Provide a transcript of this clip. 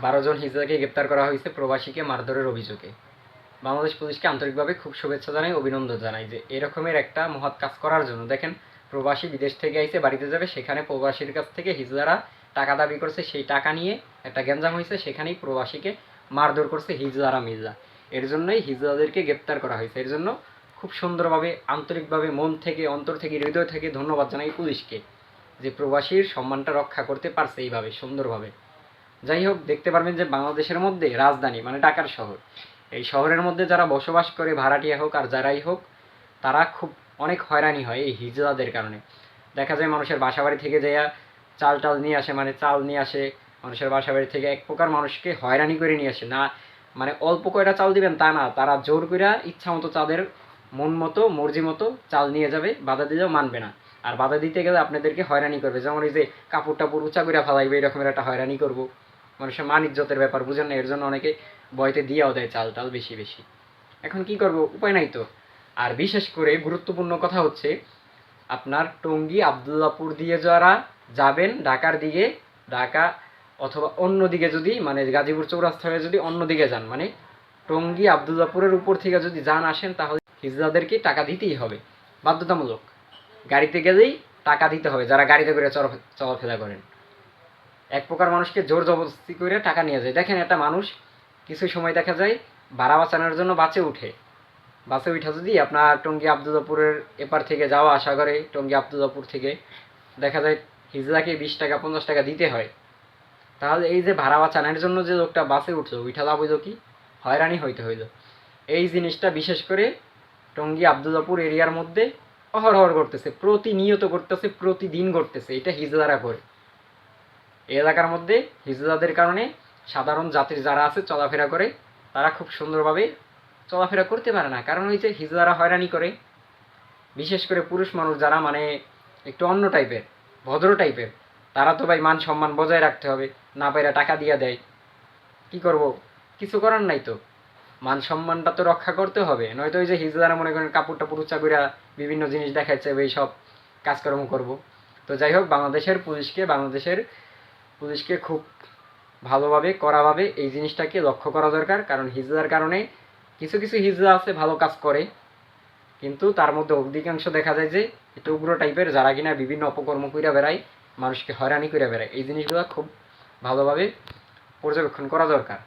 12 জন হিজড়াকে গ্রেপ্তার করা হয়েছে প্রবাসীকে মারধরের অভিযোগে। বাংলাদেশ পুলিশকে আন্তরিকভাবে খুব শুভেচ্ছা জানাই, অভিনন্দন জানাই যে এরকমের একটা মহৎ কাজ করার জন্য। দেখেন, প্রবাসী বিদেশ থেকে আইসে বাড়িতে যাবে, সেখানে প্রবাসীর কাছ থেকে হিজড়ারা টাকা দাবি করছে, সেই টাকা নিয়ে একটা গ্যাঞ্জাম হয়েছে, সেখানেই প্রবাসীকে মারধর করছে হিজড়ারা মির্জা। এর জন্যই হিজড়াদেরকে গ্রেপ্তার করা হয়েছে। এর জন্য খুব সুন্দরভাবে আন্তরিকভাবে মন থেকে, অন্তর থেকে, হৃদয় থেকে ধন্যবাদ জানাই পুলিশকে, যে প্রবাসীর সম্মানটা রক্ষা করতে পারছে এইভাবে সুন্দরভাবে। যাই হোক, দেখতে পারবেন যে বাংলাদেশের মধ্যে রাজধানী মানে ঢাকার শহর, এই শহরের মধ্যে যারা বসবাস করে, ভাড়াটিয়া হোক আর যারাই হোক, তারা খুব অনেক হয়রানি হয় এই হিজড়াদের কারণে। দেখা যায় মানুষের বাসাবাড়ি থেকে যাইয়া চাল টাল নিয়ে আসে, মানে চাল নিয়ে আসে মানুষের বাসাবাড়ি থেকে, এক প্রকার মানুষকে হয়রানি করে নিয়ে আসে না। মানে অল্প কয়টা চাল দিবেন তা না, তারা জোর করে ইচ্ছা মতো চাঁদের মন মতো মর্জি মতো চাল নিয়ে যাবে, বাধা দিলেও মানবে না। আর বাধা দিতে গেলে আপনাদেরকে হয়রানি করবে, যেমন এই যে কাপড় টাপড় উঁচা করে ফালাইবে, এরকমের একটা হয়রানি করবো। মানুষের মান ইজ্জতের ব্যাপার, বুঝেন না? এর জন্য অনেকে ভয়তে দিয়েও দেয় চাল টাল বেশি বেশি। এখন কি করব, উপায় নাই তো। আর বিশেষ করে গুরুত্বপূর্ণ কথা হচ্ছে, আপনার টঙ্গী আবদুল্লাপুর দিয়ে যারা যাবেন ঢাকার দিকে, ঢাকা অথবা অন্য দিকে যদি মানে গাজীপুর চৌরাস্তা হয়ে যদি অন্য দিকে যান, মানে টঙ্গী আবদুল্লাপুরের উপর থেকে যদি যান আসেন, তাহলে হিজড়াদেরকে টাকা দিতেই হবে, বাধ্যতামূলক। গাড়িতে গেলেই টাকা দিতে হবে, যারা গাড়িতে করে চলাফেরা করেন। এক প্রকার মানুষকে জোর জবরদস্তি করে টাকা নিয়ে যায়। দেখেন, একটা মানুষ কিছু সময় দেখা যায় ভাড়া বাঁচানোর জন্য বাসে উঠে, বাসে উঠা যদি আপনার টঙ্গী আবদুল্লাপুরের এপার থেকে যাওয়া আসা করে, টঙ্গী আবদুল্লাপুর থেকে দেখা যায় হিজড়াকে 20 টাকা 50 টাকা দিতে হয়। তাহলে এই যে ভাড়া বাঁচানোর জন্য যে লোকটা বাসে উঠলো, উঠা লাভ হইল কি? হয়রানি হইতে হইল। এই জিনিসটা বিশেষ করে টঙ্গী আবদুল্লাপুর এরিয়ার মধ্যে অহরহ করতেছে, প্রতিনিয়ত করতেছে, প্রতিদিন করতেছে, এটা হিজড়ারা করে। এই এলাকার মধ্যে হিজড়াদের কারণে সাধারণ জাতির যারা আছে চলাফেরা করে, তারা খুব সুন্দরভাবে চলাফেরা করতে পারে না। কারণ হচ্ছে হিজড়ারা হয়রানি করে। বিশেষ করে পুরুষ মানুষ যারা মানে একটু অন্য টাইপের, ভদ্র টাইপের, তারা তো ভাই মান সম্মান বজায় রাখতে হবে, না পাইরা টাকা দিয়ে দেয়। কি করব, কিছু করার নাই তো। মান সম্মানটা তো রক্ষা করতে হবে, নয়তো ওই যে হিজড়ারা মনে করেন কাপড় টাপড় উঁচা কইরা বিভিন্ন জিনিস দেখাচ্ছে, এই সব কাজকর্ম করব। তো যাই হোক, বাংলাদেশের পুলিশকে খুব ভালোভাবে কড়াভাবে এই জিনিসটাকে লক্ষ্য করা দরকার। কারণ হিজড়ার কারণে কিছু কিছু হিজড়া আছে ভালো কাজ করে, কিন্তু তার মধ্যে অধিকাংশ দেখা যায় যে একটু উগ্র টাইপের, যারা কিনা বিভিন্ন অপকর্ম কইরা বেড়ায়, মানুষকে হয়রানি করে বেড়ায়। এই জিনিসগুলো খুব ভালোভাবে পর্যবেক্ষণ করা দরকার।